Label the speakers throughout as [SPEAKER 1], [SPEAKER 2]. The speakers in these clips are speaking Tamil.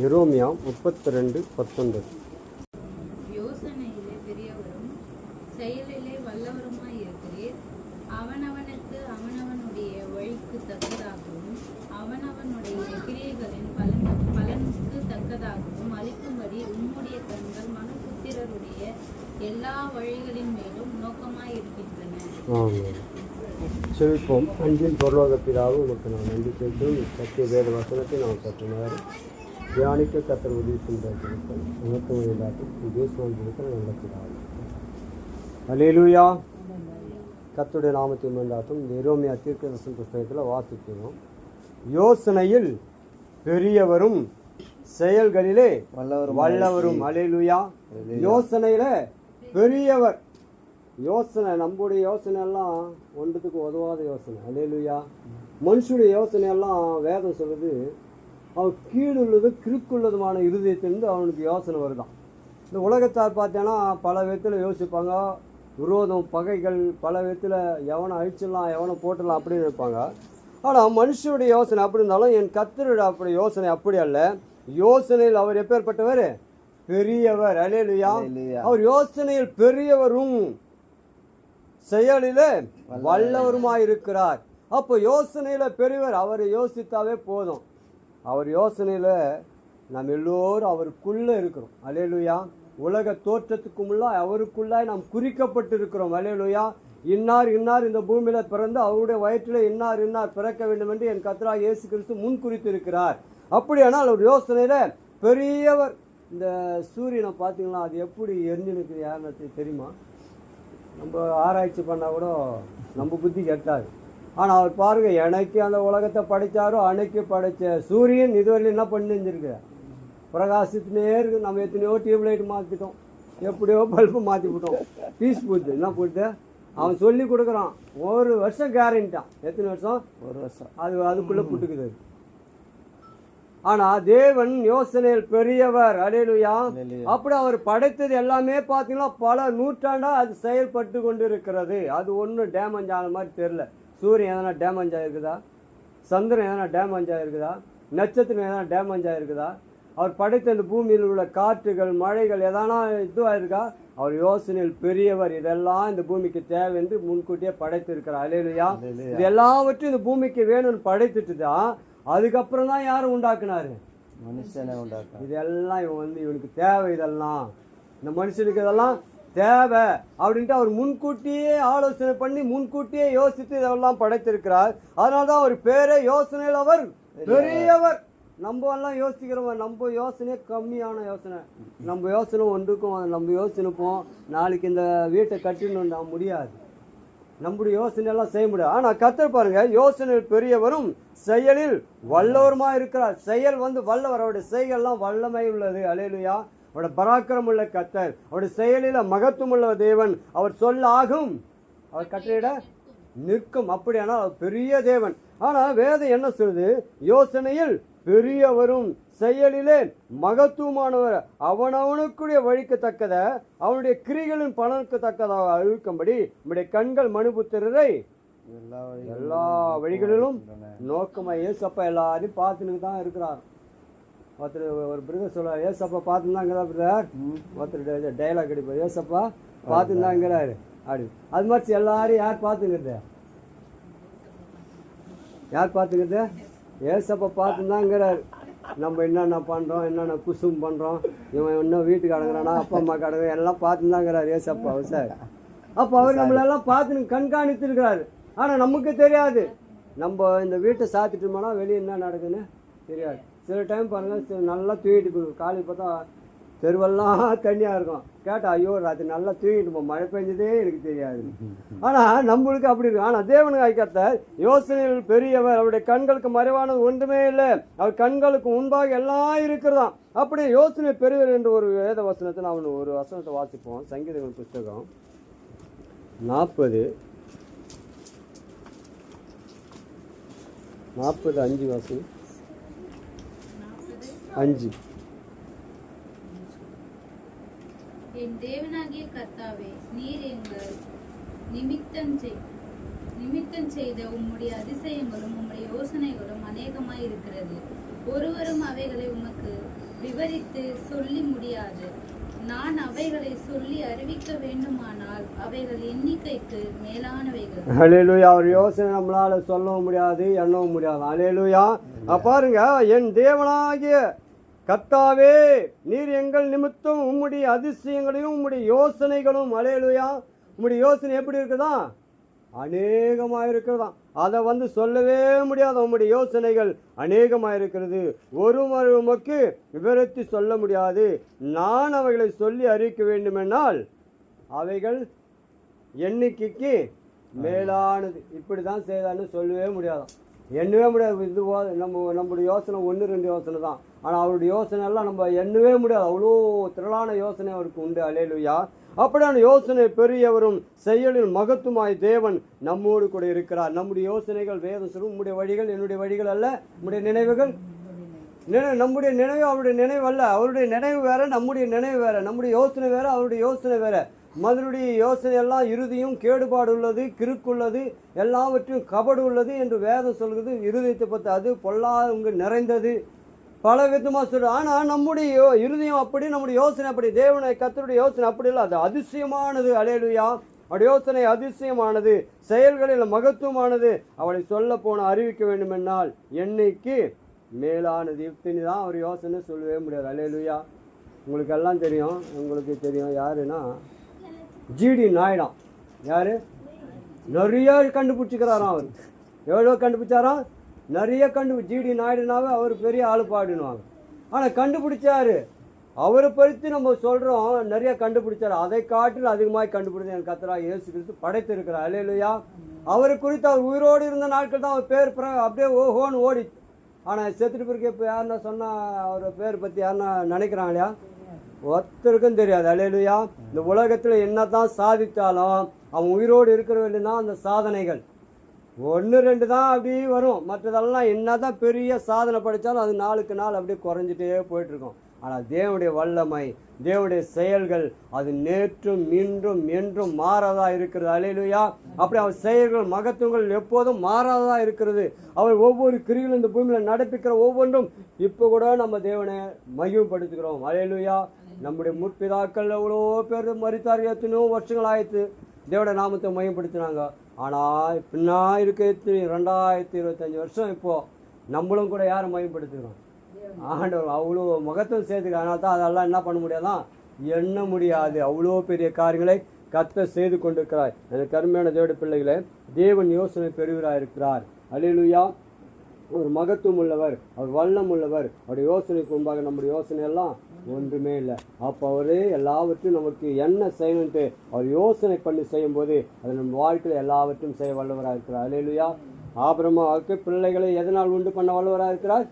[SPEAKER 1] எரோமியா 32:19.
[SPEAKER 2] யோசனையிலே பெரியவரும் செயலிலே வல்லவருமாய் இருக்கிறீர். அவனவனுக்கு அவனவனுடைய வழிக்கு தக்கதாகவும் அவனவனுடைய கிரியைகளின் பலனுக்கு தக்கதாகவும் அளிக்கும்படி உம்முடைய கண்கள் மனுபுத்திரருடைய எல்லா வழிகளின் மேலும் நோக்கமாய் இருக்கின்றன.
[SPEAKER 1] செவிப்போம். அன்பின் பரலோக பிதாவே, உமக்கு நான் நன்றி செலுத்தும். சத்திய வேத வசனத்தை நாம் சற்று நேரம் தியானிக்க கர்த்தர் உதவி செய்திருக்கிறேன். உனக்கும் எல்லாத்தையும் தேசம் இருக்கிற நல்ல பிதாவே. அல்லேலூயா. கர்த்தருடைய நாமத்தை உண்டாட்டும். இந்த எரோமியா தீர்க்கதரிசன புத்தகத்தில் வாசிக்கிறோம். யோசனையில் பெரியவரும் செயல்களிலே வல்லவரும். அல்லேலூயா. யோசனையில பெரியவர். யோசனை, நம்முடைய யோசனை எல்லாம் ஒன்றுத்துக்கு உதவாத யோசனை. அல்லேலூயா. மனுஷனுடைய யோசனை எல்லாம் வேதம் சொல்லுது, அவன் கீழுள்ளது கிறுக்குள்ளதுமான இருதயத்திலிருந்து அவனுக்கு யோசனை வருதான். இந்த உலகத்தார் பார்த்தேன்னா பல விதத்தில் யோசிப்பாங்க. விரோதம், பகைகள், பல விதத்தில் எவனை அழிச்சிடலாம், எவனை போட்டுடலாம் அப்படின்னு இருப்பாங்க. ஆனால் மனுஷனுடைய யோசனை அப்படி இருந்தாலும் என் கர்த்தருடைய அப்படி யோசனை அப்படி அல்ல. யோசனையில் அவர் எப்பேற்பட்டவர்? பெரியவர். அல்லேலூயா. அவர் யோசனையில் பெரியவரும் செயலிலே வல்லவருமாயிருக்கிறார். அப்போ யோசனையில பெரியவர். அவரை யோசித்தாவே போதும். அவர் யோசனையில நாம் எல்லோரும் அவருக்குள்ள இருக்கிறோம். அல்லேலூயா. உலக தோற்றத்துக்கு முன்னாய் அவருக்குள்ளாய் நாம் குறிக்கப்பட்டு இருக்கிறோம். அல்லேலூயா. இன்னார் இன்னார் இந்த பூமியில பிறந்து அவருடைய வயிற்றில் இன்னார் இன்னார் பிறக்க வேண்டும் என்று என் கர்த்தராகிய இயேசு கிறிஸ்து முன் குறித்திருக்கிறார். அப்படியானால் அவர் யோசனையில பெரியவர். இந்த சூரியனை பார்த்தீங்களா, அது எப்படி எரிஞ்சுனுக்கு யாருன்னு தெரியுமா? நம்ம ஆராய்ச்சி பண்ணால் கூட நம்ம புத்தி கெட்டாது. ஆனால் அவர் பாருங்க, எனக்கு அந்த உலகத்தை படைத்தாரோ அன்னைக்கு படைத்த சூரியன் இதுவரையிலும் என்ன பண்ணிருந்துருக்கு? பிரகாசத்துனே இருக்கு. நம்ம எத்தனையோ டியூப்லைட் மாற்றிட்டோம், எப்படியோ பல்பு மாற்றி விட்டோம். பீஸ் போட்டு என்ன போட்டு அவன் சொல்லி கொடுக்குறான். 1 வருஷம் கேரண்டிட்டான். எத்தனை வருஷம்? 1 வருஷம். அதுக்குள்ளே புட்டுக்குது. ஆனால் தேவன் யோசனையில் பெரியவர். அல்லேலூயா. அப்படி அவர் படைத்தது எல்லாமே பார்த்தீங்கன்னா பல நூற்றாண்டா அது செயல்பட்டு கொண்டு இருக்கிறது. அது ஒன்றும் டேமேஜ் ஆன மாதிரி தெரியல. சூரியன் எதனா டேமேஜ் ஆகிருக்குதா? சந்திரன் எதனா டேமேஜ் ஆகிருக்குதா? நட்சத்திரம் எதனா டேமேஜ் ஆகிருக்குதா? அவர் படைத்த இந்த பூமியில் உள்ள காற்றுகள், மழைகள் எதனா இதுவாயிருக்கா? அவர் யோசனையில் பெரியவர். இதெல்லாம் இந்த பூமிக்கு தேவை என்று முன்கூட்டியே படைத்திருக்கிறார். அல்லேலூயா. இது எல்லாவற்றையும் இந்த பூமிக்கு வேணும்னு படைத்துட்டு தான் அதுக்கப்புறம் தான் யாரும் உண்டாக்குனாரு? மனுஷனை உண்டாக்குனாரு. இதெல்லாம் இவனுக்கு தேவை. இதெல்லாம் இந்த மனுஷனுக்கு இதெல்லாம் தேவை அப்படின்ட்டு அவர் முன்கூட்டியே ஆலோசனை பண்ணி முன்கூட்டியே யோசித்து இதெல்லாம் படைத்திருக்கிறார். அதனால்தான் அவர் பேரே யோசனையில் அவர் பெரியவர். நம்ம எல்லாம் யோசிக்கிறோம், நம்ம யோசனையே கம்மியான யோசனை. நம்ம யோசனை ஒன்றுக்கும் நம்ம யோசனைப்போம் நாளைக்கு இந்த வீட்டை கட்டிடணும்னா முடியாது. நம்முடைய யோசனையெல்லாம் செய்ய முடியாது. ஆனால் கர்த்தர் பாருங்க, யோசனையில் பெரியவரும் செயலில் வல்லவருமா இருக்கிறார். செயல் வல்லவர். அவருடைய செயல்லாம் வல்லமை உள்ளது. அல்லேலூயா. அவருடைய பராக்கிரம் உள்ள கர்த்தர். அவருடைய செயலில் மகத்துவம் உள்ள தேவன். அவர் சொல்ல ஆகும், அவர் கட்டளையிட நிற்கும். அப்படியானால் அவர் பெரிய தேவன். ஆனால் வேதம் என்ன சொல்லுது? யோசனையில் பெரியவரும் செயலிலே மகத்துவமானவர், அவனவனுக்குரிய வழிக்கு தக்கத அவனுடைய கிரிகளின் பலனுக்கு தக்கதாக அழிக்கும்படி நம்முடைய கண்கள் மனுபுத்திரரை எல்லா வழிகளிலும் நோக்கமாக. ஏசப்பா எல்லாரையும் பார்த்துன்னு தான் இருக்கிறார். ஒருத்தர் ஒரு பிரதர் சொல்றாரு, ஏசப்பா பார்த்துருந்தாங்கிறார் பிரதர். ஒருத்தர் டைலாக் அடிப்பார், ஏசப்பா பார்த்துருந்தாங்கிறாரு அப்படி. அது மாதிரி எல்லாரும் யார் பார்த்துங்கிறது? யார் பார்த்துக்கிறது? ஏசப்பா பார்த்துதாங்கிறார். நம்ம என்னென்ன பண்ணுறோம், என்னென்ன குசும் பண்ணுறோம், இவன் இன்னும் வீட்டுக்கு அடங்குறானா, அப்பா அம்மா கடங்க எல்லாம் பார்த்துதாங்கிறார் ஏசப்பா சார். அப்போ அவர் நம்மளெல்லாம் பார்த்து கண்காணித்துருக்கிறாரு. ஆனால் நமக்கு தெரியாது. நம்ம இந்த வீட்டை சாத்திட்டோம்னா வெளியே என்ன நடக்குதுன்னு தெரியாது. சில டைம் பாருங்கள், நல்லா தூக்கிட்டு போய் காலி பார்த்தா தெருவெல்லாம் தண்ணியாக இருக்கும். கேட்டால் ஐயோ ராத்திரி நல்லா தூங்கிட்டு போ, மழை பெஞ்சதே எனக்கு தெரியாது. ஆனால் நம்மளுக்கு அப்படி இருக்கு. ஆனால் தேவனுக்கு ஐக்கியத்தை யோசனையில் பெரியவர். அவருடைய கண்களுக்கு மறைவானது ஒன்றுமே இல்லை. அவர் கண்களுக்கு முன்பாக எல்லாம் இருக்கிறதாம். அப்படியே யோசனை பெரியவர் என்று ஒரு வேத வசனத்தை நான் ஒரு வசனத்தை வாசிப்போம். சங்கீதங்கள் புஸ்தகம் 40:5 வாசி. 5.
[SPEAKER 2] என் தேவனாகிய கர்த்தாவே, நீர் எங்கள் நிமித்தம் செய்த உம்முடைய அதிசயங்களும் உம்முடைய யோசனைகளும் அநேகமாய் இருக்கிறது. ஒருவரும் அவைகளை உமக்கு விவரித்து சொல்லி முடியாது. நான் அவைகளை சொல்லி அறிவிக்க வேண்டுமானால் அவைகள் எண்ணிக்கைக்கு மேலானவைகள்.
[SPEAKER 1] அல்லேலூயா. அவர் யோசனை நம்மளால சொல்லவும் முடியாது, எண்ணவும் முடியாது. அல்லேலூயா. பாருங்க, என் தேவனாகிய கர்த்தாவே, நீர் எங்கள் நிமித்தம் உம்முடைய அதிசயங்களையும் உம்முடைய யோசனைகளும், அல்லேலூயா, உம்முடைய யோசனை எப்படி இருக்குதா? அநேகமாக இருக்கிறதா. அதை சொல்லவே முடியாது. உம்முடைய யோசனைகள் அநேகமாக இருக்கிறது, ஒரு உமக்கு விவரித்து சொல்ல முடியாது. நான் அவைகளை சொல்லி அறிவிக்க வேண்டுமென்றால் அவைகள் எண்ணிக்கைக்கு மேலானது. இப்படி தான் செய்தான்னு சொல்லவே முடியாதான், எண்ணவே முடியாது. இது நம்முடைய யோசனை 1-2 யோசனை தான். ஆனால் அவருடைய யோசனை எல்லாம் நம்ம எண்ணவே முடியாது. அவ்வளோ திரளான யோசனை அவருக்கு உண்டு. அல்லேலூயா. அப்படியான யோசனை பெரியவரும் செயலில் மகத்துமாய் தேவன் நம்மோடு கூட இருக்கிறார். நம்முடைய யோசனைகள் வேதம் சொல்லும், உம்முடைய வழிகள் என்னுடைய வழிகள் அல்ல, உம்முடைய நினைவுகள் நம்முடைய நினைவு அவருடைய நினைவு அல்ல. அவருடைய நினைவு வேற, நம்முடைய நினைவு வேற. நம்முடைய யோசனை வேற, அவருடைய யோசனை வேற. மதுருடைய யோசனை எல்லாம் இறுதியும் கேடுபாடு உள்ளது, கிறுக்குள்ளது, எல்லாவற்றையும் கபடு உள்ளது என்று வேதம் சொல்கிறது. இருதயத்தை பற்றி அது பொல்லாங்கு நிறைந்தது, பல விதமாக சொல்கிறோம். ஆனால் நம்முடைய இருதயம் அப்படி, நம்முடைய யோசனை அப்படி. தேவனை கர்த்தருடைய யோசனை அப்படி இல்லை, அது அதிசயமானது. அல்லேலூயா. அவருடைய யோசனை அதிசயமானது, செயல்களில் மகத்துவமானது. அவளை சொல்ல போன அறிவிக்க வேண்டுமென்றால் எண்ணிக்கு மேலானது. இத்தனி தான் அவர் யோசனை சொல்லவே முடியாது. அல்லேலூயா. உங்களுக்கு எல்லாம் தெரியும், உங்களுக்கு தெரியும் யாருன்னா ஜிடி நாயுடாம். யார்? நிறைய கண்டுபிடிச்சிக்கிறாராம். அவர் எவ்வளோ கண்டுபிடிச்சாராம்? நிறைய ஜிடி நாயுடுனாவே அவர் பெரிய ஆளுப்பாடுன்னுவாங்க. ஆனால் கண்டுபிடிச்சாரு. அவரை பற்றி நம்ம சொல்கிறோம், நிறைய கண்டுபிடிச்சாரு. அதை காட்டில் அதிகமாக கண்டுபிடிச்ச என் கர்த்தராகிய இயேசு கிறிஸ்து படைத்திருக்கிறார். அல்லேலூயா. அவரை குறித்து அவர் உயிரோடு இருந்த நாட்கள் தான் அவர் பேர் அப்படியே ஓஹோன்னு ஓடி. ஆனால் செத்துட்டு பிறகு இப்போ யாருன்னா சொன்னால் அவரை பேர் பற்றி யாருன்னா நினைக்கிறாங்க இல்லையா? ஒருத்தருக்கும் தெரியாது. அல்லேலூயா. இந்த உலகத்தில் என்ன தான் சாதித்தாலும் அவன் உயிரோடு இருக்கிற வேண்டியதுனா அந்த சாதனைகள் 1-2 தான் அப்படி வரும். மற்றதெல்லாம் என்ன தான் பெரிய சாதனை படித்தாலும் அது நாளுக்கு நாள் அப்படியே குறைஞ்சிட்டே போயிட்டுருக்கும். ஆனால் தேவனுடைய வல்லமை, தேவனுடைய செயல்கள் அது நேற்றும் இன்றும் என்றும் மாறாதா இருக்கிறது. அல்லேலூயா. அப்படி அவர் செயல்கள் மகத்துவங்கள் எப்போதும் மாறாதா இருக்கிறது. அவர் ஒவ்வொரு கிரிகளும் இந்த பூமியில் நடப்பிக்கிற ஒவ்வொன்றும் இப்போ கூட நம்ம தேவனை மகிமைப்படுத்துகிறோம். அல்லேலூயா. நம்முடைய முற்பிதாக்கள் எவ்வளோ பேர் மரித்தார், எத்தனையோ வருஷங்கள் ஆயிடுத்து தேவனுடைய நாமத்தை மகிமைப்படுத்தினாங்க. ஆனால் பின்னா இருக்க 2025 வருஷம் இப்போது நம்மளும் கூட யாரை மகிமைப்படுத்துகிறோம்? ஆண்டவர் அவ்வளோ மகத்துவம் சேர்த்துக்க. அதனால தான் அதெல்லாம் என்ன பண்ண முடியாதான், எண்ண முடியாது. அவ்வளோ பெரிய காரியங்களை கர்த்தர் செய்து கொண்டிருக்கிறார். எனக்கு கருமையான தேவனுடைய பிள்ளைகளே, தேவன் யோசனை பெறுவராக இருக்கிறார். அல்லேலூயா. ஒரு மகத்துவம் உள்ளவர், அவர் வல்லம் உள்ளவர். அவருடைய யோசனைக்கு முன்பாக நம்முடைய யோசனை எல்லாம் ஒன்றுமே இல்லை. அப்போ அவர் எல்லாவற்றையும் நமக்கு என்ன செய்யணுன்ட்டு அவர் யோசனை பண்ணி செய்யும்போது அது நம்ம வாழ்க்கையில் எல்லாவற்றையும் செய்ய வல்லவராக இருக்கிறார். அல்லேலூயா. ஆபிரகாமுக்கு பிள்ளைகளை எதனால் உண்டு பண்ண வல்லவராக இருக்கிறார்?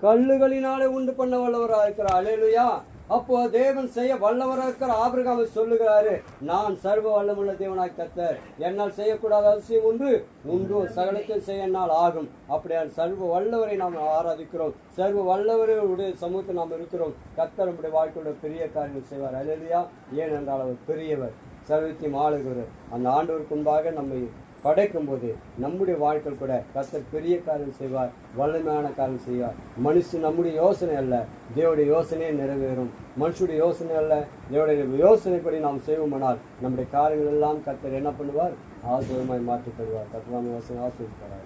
[SPEAKER 1] கல்லுகளினாலே உண்டு பண்ண வல்லவராக இருக்கிறார். அல்லேலூயா. அப்போ தேவன் செய்ய வல்லவராக இருக்கிற ஆபிரகாமை சொல்லுகிறாரு, நான் சர்வ வல்லமுள்ள தேவனாய் கர்த்தர், என்னால் செய்யக்கூடாத அதிசயம் உண்டு, சகலத்தில் செய்ய என்னால் ஆகும். அப்படியால் சர்வ வல்லவரை நாம் ஆராதிக்கிறோம், சர்வ வல்லவருடைய சமூகத்தில் நாம் இருக்கிறோம். கர்த்தர் நம்முடைய வாழ்க்கையோட பெரிய காரியங்கள் செய்வார். அல்லேலூயா. ஏனென்றால் அவர் பெரியவர், சர்வத்தையும் ஆளுகிறவர். அந்த ஆண்டவருக்கு முன்பாக நம்மை படைக்கும் போது நம்முடைய வாழ்க்கை கூட கர்த்தர் பெரிய காரியம் செய்வார், வல்லமையான காரியம் செய்வார். மனுஷன் நம்முடைய யோசனை அல்ல, தேவனுடைய யோசனையே நிறைவேறும். மனுஷனுடைய யோசனை அல்ல, தேவனுடைய யோசனைப்படி நாம் செய்வோமானால் நம்முடைய காரியங்கள் எல்லாம் கர்த்தர் என்ன பண்ணுவார்? ஆசீர்வாதமாய் மாற்றித் தருவார். கர்த்தர் யோசனை ஆசீர்வதிப்பார்.